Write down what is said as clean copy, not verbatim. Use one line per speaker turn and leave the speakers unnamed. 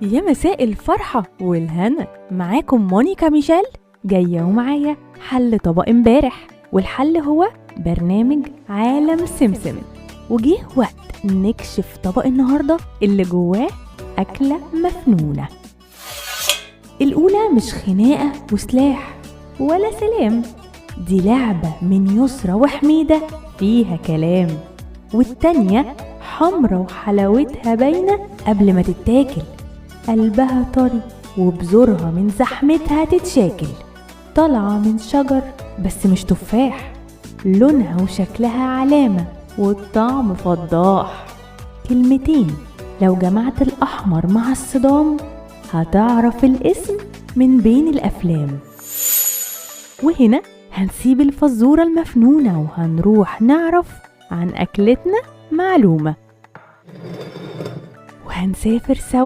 يا مساء الفرحة والهنا، معاكم مونيكا ميشيل جاية ومعايا حل طبق امبارح، والحل هو برنامج عالم سمسم. وجيه وقت نكشف طبق النهاردة اللي جواه أكلة مفنونة. الأولى مش خناقة وسلاح ولا سلام، دي لعبة من يسرى وحميدة فيها كلام. والتانية حمرة وحلاوتها باينة قبل ما تتاكل، قلبها طري وبذورها من زحمتها تتشاكل، طالعة من شجر بس مش تفاح، لونها وشكلها علامة والطعم فضاح. كلمتين لو جمعت الأحمر مع الصدام هتعرف الاسم من بين الأفلام. وهنا هنسيب الفزورة المفنونة وهنروح نعرف عن أكلتنا معلومة، وهنسافر سوا